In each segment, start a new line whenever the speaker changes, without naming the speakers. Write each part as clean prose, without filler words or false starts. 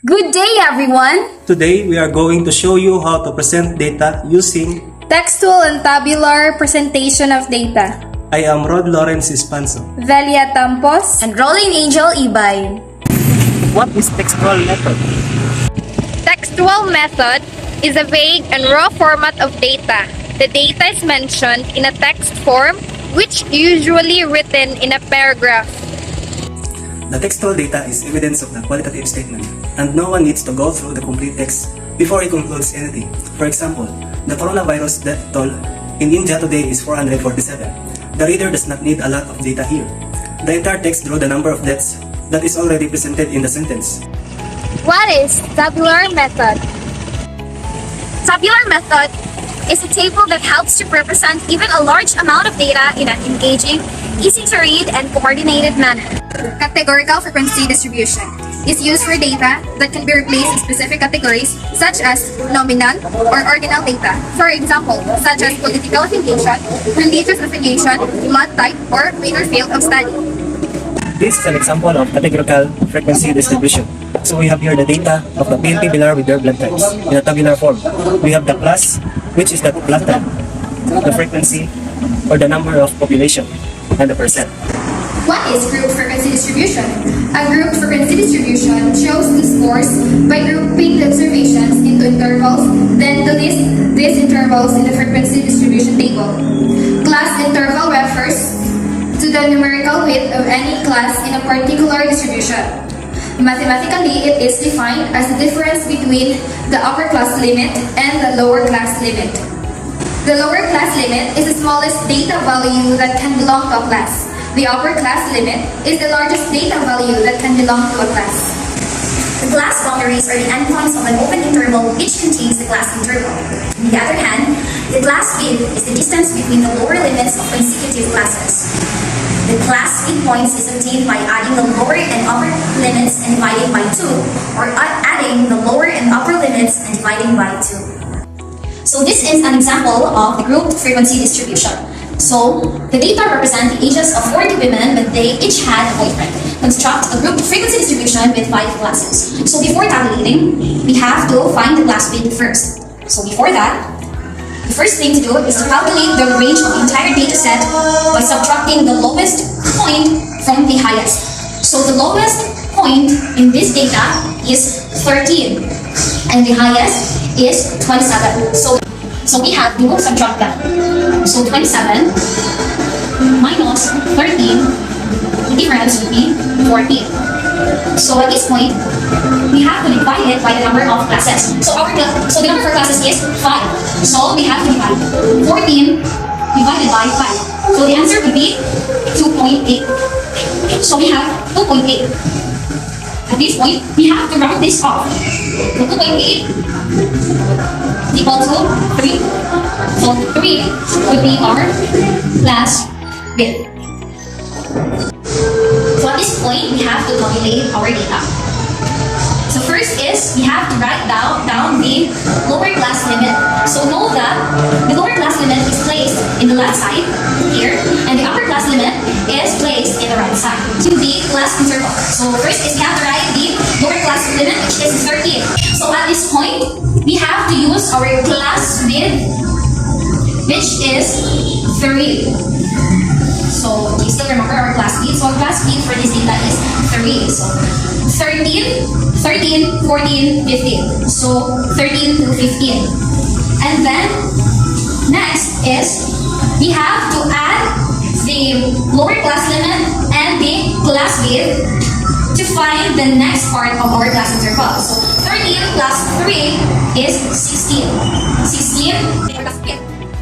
Good day, everyone!
Today, we are going to show you how to present data using
Textual and tabular presentation of data.
I am Rod Lawrence Espanso.
Velia Tampos and Rolling Angel Ibay.
What is textual method?
Textual method is a vague and raw format of data. The data is mentioned in a text form, which usually written in a paragraph.
The textual data is evidence of the qualitative statement, and no one needs to go through the complete text before he concludes anything. For example, the coronavirus death toll in India today is 447. The reader does not need a lot of data here. The entire text draws the number of deaths that is already presented in the sentence.
What is tabular method? Tabular method is a table that helps to represent even a large amount of data in an engaging, easy to read, and coordinated manner. Categorical frequency distribution is used for data that can be replaced in specific categories such as nominal or ordinal data. For example, such as political affiliation, religious affiliation, blood type, or major field of study.
This is an example of categorical frequency distribution. So we have here the data of the PNP pillar with their blood types in a tabular form. We have the class, which is the blood type, the frequency, or the number of population, and the percent.
What is group frequency distribution? A group frequency distribution shows the scores by grouping the observations into intervals, then to list these intervals in the frequency distribution table. Class interval refers to the numerical weight of any class in a particular distribution. Mathematically, it is defined as the difference between the upper class limit and the lower class limit. The lower class limit is the smallest data value that can belong to a class. The upper class limit is the largest data value that can belong to a class.
The class boundaries are the endpoints of an open interval which contains the class interval. On the other hand, the class width is the distance between the lower limits of consecutive classes. The class midpoints is obtained by adding the lower and upper limits and dividing by 2, or adding the lower and upper limits and dividing by 2. So this is an example of the group frequency distribution. So the data represent the ages of 40 women when they each had a boyfriend. Construct a group frequency distribution with 5 classes. So before tabulating, we have to find the class width first. So before that, the first thing to do is to calculate the range of the entire data set by subtracting the lowest point from the highest. So the lowest point in this data is 13 and the highest is 27. So we have to subtract that. So 27 minus 13, the difference would be 14. So at this point, we have to divide it by the number of classes. So the number for classes is 5. So we have to divide 14 divided by 5. So the answer would be 2.8. So we have 2.8. At this point, we have to round this off. So 2.8 equal to 3. So 3 would be our class width. So at this point, we have to calculate our data. So first is, we have to write down the lower class limit. So know that the lower class limit is placed in the left side, here, and the upper class limit is placed in the right side, to the class interval. So first is, we have to write the lower class limit, which is 13. So at this point, we have to use our class width, which is 3. So you still remember our class width. So our class width for this data is 3. So 13, 14, 15. So 13 to 15. And then next is, we have to add the lower class limit and the class width to find the next part of our class interval. So 13 plus 3 is 16. 16,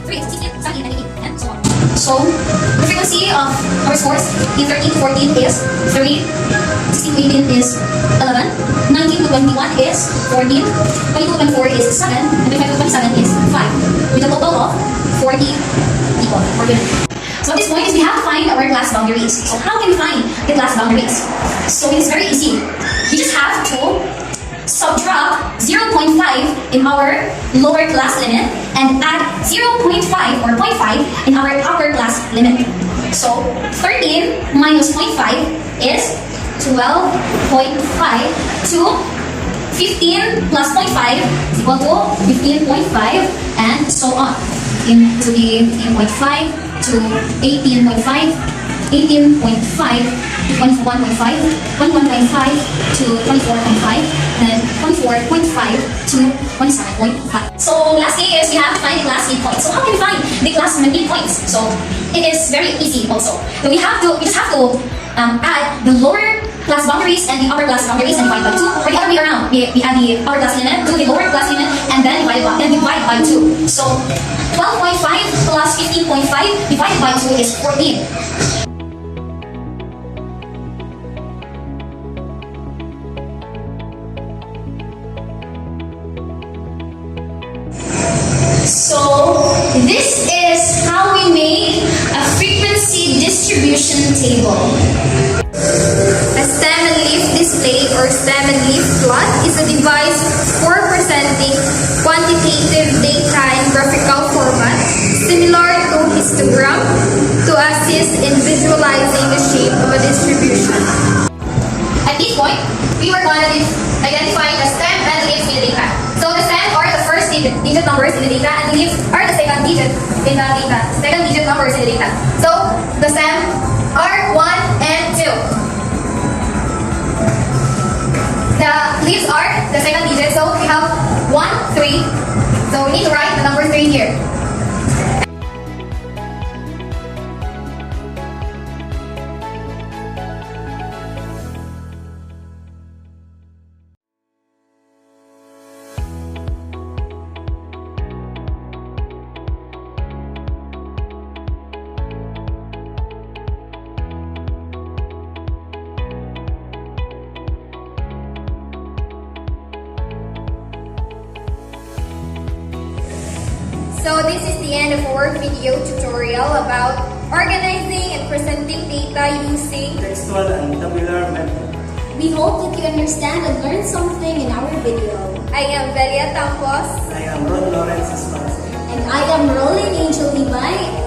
3, 16, 17, 18, and so on. So the frequency of our scores in 13 to 14 is 3, 16 to 18 is 11, 19 to 21 is 14, 22 to 24 is 7, and 25 to 27 is 5, with a total of 40 people. So at this point, we have to find our class boundaries. So how can we find the class boundaries? So it's very easy. We just have to subtract 0.5 in our lower class limit and add 0.5 or 0.5 in our upper class limit. So 13 minus 0.5 is 12.5 to 15 plus 0.5 is equal to 15.5 and so on. Into the 15.5 to 18.5, 18.5 to 21.5, 21.5 to 24.5, then 24.5 to 27.5. So lastly is we have to find the class midpoint. So how can we find the class midpoints? So it is very easy also. So we just have to add the lower class boundaries and the upper class boundaries and divide by 2, or the other way around. We add the upper class limit to the lower class limit and then divide by 2. So 12.5 plus 15.5 divided by 2 is 14. So this is how we make a frequency distribution table.
A stem and leaf display or stem and leaf plot is a device for presenting quantitative data in graphical format, similar to histogram, to assist in visualizing the shape of a distribution.
At this point, we were going to identify the stem and leaf in the data. So the stem are the first digit numbers in the data, and the leaves are the second digit in the data. Second digit numbers in the data. So the stem are 1 and 2. The leaves are the second digit, so we have 1, 3. So we need to write the number 3 here.
So this is the end of our video tutorial about organizing and presenting data using
Textual and tabular method.
We hope that you understand and learn something in our video.
I am Velia Tampos.
I am Ron Lawrence Esparza.
And I am Rolling Angel Ibay.